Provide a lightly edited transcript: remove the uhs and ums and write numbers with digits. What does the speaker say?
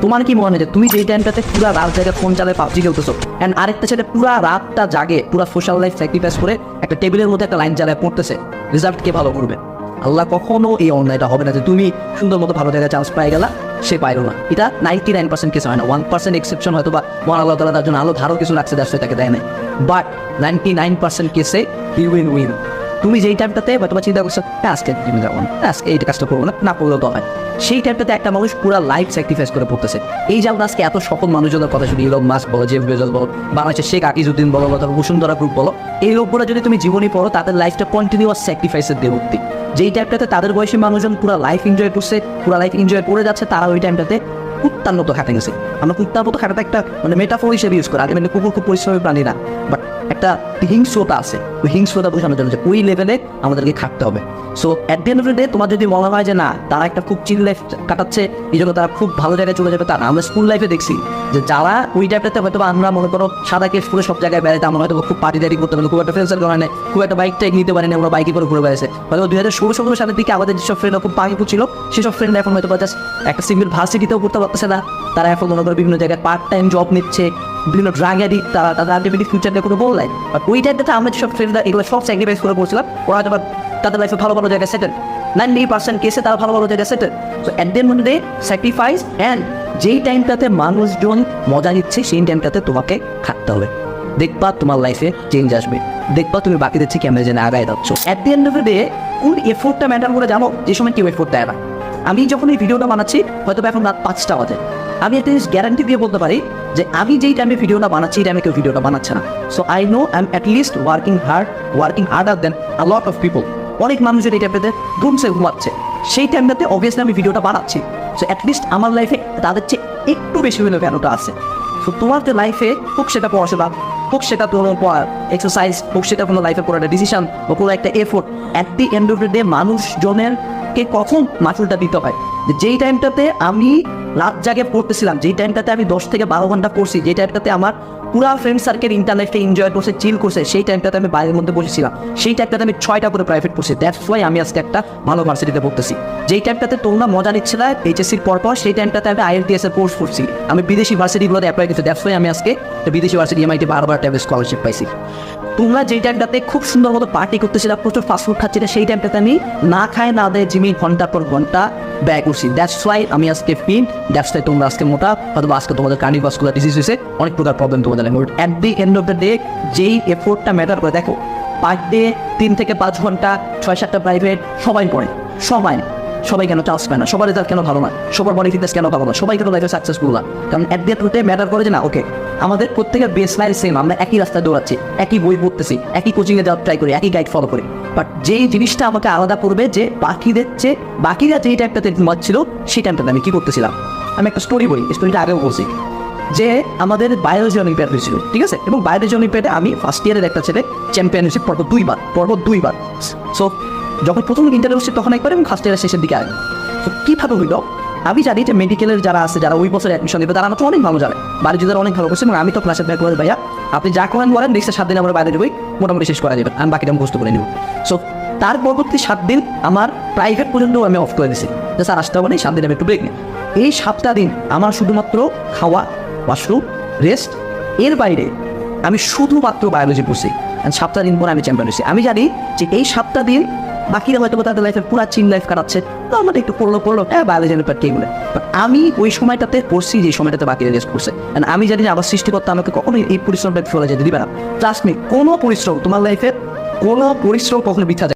তোমার কি মনে হয় যে তুমি যেই টাইমটাতে পুরো রাত জায়গায় ফোন চালায় পাবজি খেলতেছো অ্যান্ড আরেকটা ছেলে পুরো রাতটা জাগে পুরো সোশ্যাল লাইফ স্যাক্রিফাইস করে একটা টেবিলের মধ্যে একটা লাইন চালায় পড়তেছে, রেজাল্ট কে ভালো করবে? আল্লাহ কখনো এই অন্যায়টা হবে না যে তুমি সুন্দর মতো ভালো জায়গায় চান্স পাই গেলা, সে পাইলো না। এটা 99% কেস হয় না, 1% এক্সেপশন হয়তো বা মহান আল্লাহ তাআলা তার জন্য আলো ধারও কিছু রাখছে, দ্যাটস তাকে দেয় নাই। বাট 99% কেসে ইউ উইন উইন। তুমি যেই টাইমটাতে বা তোমার চিন্তা করছো আজকে জিমে যাবো না, আজকে এইটা কাজটা করবো না করলেও তো হয়, সেই টাইমটাতে একটা মানুষ পুরো লাইফ স্যাক্রিফাইস করে পড়তেছে। এই যেমন আজকে এত সফল মানুষজনের কথা শুনি, ইলন মাস্ক বলো, জেফ বেজোস বলো, বাংলাদেশের শেখ আকিজউদ্দিন বলো, বা বসুন্ধরা গ্রুপ বলো, এই লোকগুলো যদি তুমি জীবনী পড়ো তাদের লাইফটা কন্টিনিউয়াস স্যাক্রিফাইসের দিয়ে ভর্তি। যেই টাইমটাতে তাদের বয়সী মানুষজন পুরো লাইফ এনজয় করছে, পুরো লাইফ এনজয় করে যাচ্ছে, তারা ওই টাইমটাতে কুত্তার মতো খাটে গেছে। আমরা কুত্তার মতো খাটাটা একটা মানে মেটাফোর হিসেবে ইউজ করি, আগে মানে কুকুর খুব পরিশ্রমী প্রাণী না, বাট একটা হিংস্রতা আছে, ওই হিংস্রতা বোঝানোর জন্য যে ওই লেভেলে আমাদেরকে খাটতে হবে। So at the end of the day তোমার যদি মনে হয় যে না তারা একটা খুব চিল লাইফ কাটাচ্ছে, এই জন্য তারা খুব ভালো জায়গায় চলে যাবে, তারা আমরা স্কুল লাইফে দেখছি যে যারা ওই টাইপটাতে হয়তো আমরা মনে করো সাদা কেস করে সব জায়গায় বেড়াইতে, আমরা হয়তো খুব পার্টি টাইটি করতে পারি, খুব একটা ফ্রেন্ডসের করা নেই, খুব একটা বাইক টাইক নিতে পারি না, আমরা বাইকে করে ঘুরে বেড়াইছে। হয়তো 2016-17 সালের দিকে আমাদের যেসব ফ্রেন্ড খুব পাঙ্গু ছিল, সেসব ফ্রেন্ড এখন হয়তো জাস্ট একটা সিঙ্গেল ভার্সিটিতেও করতে পারতেছে না, তারা এখন মনে করো বিভিন্ন জায়গায় পার্ট টাইম জব নিচ্ছে, বিভিন্ন ড্রাগ অ্যাডিক্ট, তারা তাদের আলটিমেটলি ফিউচার নিয়ে কোনো বললাই। বাট ওই টাইপটাতে আমরা যেসব ফ্রেন্ডরা এগুলো সব স্যাক্রিফাইস করে পড়ছিলাম, ওরা হয়তো তাদের লাইফে ভালো ভালো জায়গায় সেটেল, 90% কেসে তারা ভালো ভালো জায়গায় settle. So at the end of the day sacrifice, and যেই টাইমটাতে মানুষজন মজা নিচ্ছে সেই টাইমটাতে তোমাকে খাটতে হবে, দেখবা তোমার লাইফে চেঞ্জ আসবে, দেখবা তুমি বাকিদের থেকে কেমন যেন আগায় যাচ্ছ। At the end of the day কোন এফোর্টটা ম্যাটার করে জানো? যে সময় কেউ এফোর্ট দেয় না। আমি যখন এই ভিডিওটা বানাচ্ছি হয়তো এখন রাত 5টা বাজে, আমি একটা জিনিস গ্যারান্টি দিয়ে বলতে পারি যে আমি যেই টাইমে ভিডিওটা বানাচ্ছি এই টাইমে কেউ ভিডিওটা বানাচ্ছে না। So I know I am at least working harder then a lot of people. অনেক মানুষের এই টাইমটাতে ঘুমছে ঘুমাচ্ছে, সেই টাইমটাতে অবভিয়াসলি আমি ভিডিওটা বানাচ্ছি। সো অ্যাটলিস্ট আমার লাইফে তাদের চেয়ে একটু বেশি হলে ভ্যালুটা আছে। সো তোমার যে লাইফে হোক সেটা পড়াশোনা, হোক সেটা তোমার এক্সারসাইজ, হোক সেটা কোনো লাইফে কোনো একটা ডিসিশন বা কোনো একটা effort, at the end of the day মানুষজনেরকে কখন মাসুলটা দিতে হয়। যেই টাইমটাতে আমি রাত জাগে পড়তেছিলাম, যেই টাইমটাতে আমি 10 থেকে 12 ঘন্টা পড়ছি, যেই টাইমটাতে আমার পুরা ফ্রেন্ড সার্কেল ইন্টারনেটে এনজয় করছে, চিল করছে, সেই টাইমটাতে আমি বাইরের মধ্যে বসেছিলাম, সেই টাইমটাতে আমি 6টা করে প্রাইভেট পড়ছি। দ্যাটস ওয়াই আমি আজকে একটা ভালো ভার্সিটিতে পড়তেছি। যেই টাইমটাতে তোমরা মজা নিচ্ছে না এইচএসসির পর, সেই টাইমটাতে আমি IELTS এর কোর্স করছি, আমি বিদেশি ভার্সিটিগুলোতে অ্যাপ্লাই করছি। দ্যাটস ওয়াই আমি আজকে বিদেশি ভার্সিটি MIT বারবার টাইপের স্কলারশিপ পাইছি। তোমরা যেই টাইমটাতে খুব সুন্দর মতো পার্টি করতেছিলাম, প্রচুর ফাস্টফুড খাচ্ছিলে, সেই টাইমটাতে আমি না খায় না দেয় জিমি ঘন্টার পর ঘন্টা ব্যয় করছি। দ্যাটস ওয়াই আমি আজকে ফিট, দ্যাটস ওয়াই তোমরা আজকে মোটা, অথবা আজকে তোমাদের কার্ডিওভাস্কুলার ডিজিজ হয়েছে, অনেক প্রকার প্রবলেম তোমাদের। At the end of the day যেই এফোর্টটা ম্যাটার করে, দেখো পার ডে 3 থেকে 5 ঘন্টা 6-7টা প্রাইভেট সবাই পড়ে, সবাই কেন চান্স পায় না, সবার রেজাল্ট কেন ভালো না, সবার বডি ফিটনেস কেন ভালো না, সবাই কেন লাইফে সাকসেসফুল না? কারণ at the end of the day matter করে যে না ওকে আমাদের প্রত্যেকের বেস লাইন সেম, আমরা একই রাস্তায় দৌড়াচ্ছি, একই বই পড়তেছি, একই কোচিংয়ে যাওয়ার ট্রাই করি, একই গাইড ফলো করি। বাট যেই জিনিসটা আমাকে আলাদা করবে যে বাকিরা যেই টাইমটাতে ঘুমাচ্ছিল সেই টাইমটাতে আমি কী করতেছিলাম। আমি একটা স্টোরি বলি, স্টোরিটা আগেও বলছি যে আমাদের বায়োলজি অলিম্পিয়াড হয়েছিল, ঠিক আছে? এবং বায়োলজি অলিম্পিয়াডে আমি ফার্স্ট ইয়ারের একটা ছেলে চ্যাম্পিয়ন হয়েছি পরপর দুইবার। সো যখন প্রথম ইন্টারভিউ হচ্ছে তখন একবার, এবং ফার্স্ট ইয়ারের শেষের দিকে আগে। তো কীভাবে হইল? আমি জানি যে মেডিকেলের যারা আছে, যারা ওই বছর অ্যাডমিশন দেবে, তারা আমাকে অনেক ভালো জানে, বায়োলজি যারা অনেক ভালো করছে, এবং আমি তো ক্লাসের ব্যাক করে ভাইয়া আপনি যা করেন বলেন, নেক্সট 7 দিন আমরা বাইরে যাবই, মোটামুটি শেষ করা যাবে, আমি বাকিটা মুখস্থ করে নেব। সো তার পরবর্তী 7 দিন আমার প্রাইভেট পর্যন্ত আমি অফ করে দিয়েছি যে স্যার আসতে হবে না, 7 দিন আমি একটু ব্রেক নিই। এই 7টা দিন আমার শুধুমাত্র খাওয়া, ওয়াশরুম, রেস্ট, এর বাইরে আমি শুধুমাত্র বায়োলজি পড়ছি। 7টা দিন পরে আমি চ্যাম্পিয়ন হয়েছি। আমি জানি যে এই 7টা দিন বাকিরা হয়তো তাদের লাইফের পুরা চিল লাইফ কাটাচ্ছে, তো আমাদের একটু পড়লো বায়োলজি অলিম্পিয়াড কে বলে। বাট আমি ওই সময়টাতে পড়ছি যে সময়টাতে বাকিরা রেস্ট করছে। আমি জানি যে আমার সৃষ্টিকর্তা আমাকে কখনোই এই পরিশ্রমটা ফেলে যেতে দিবে না। ট্রাস্ট মি, কোনো পরিশ্রম তোমার লাইফের, কোনো পরিশ্রম কখনো বৃথা যায়।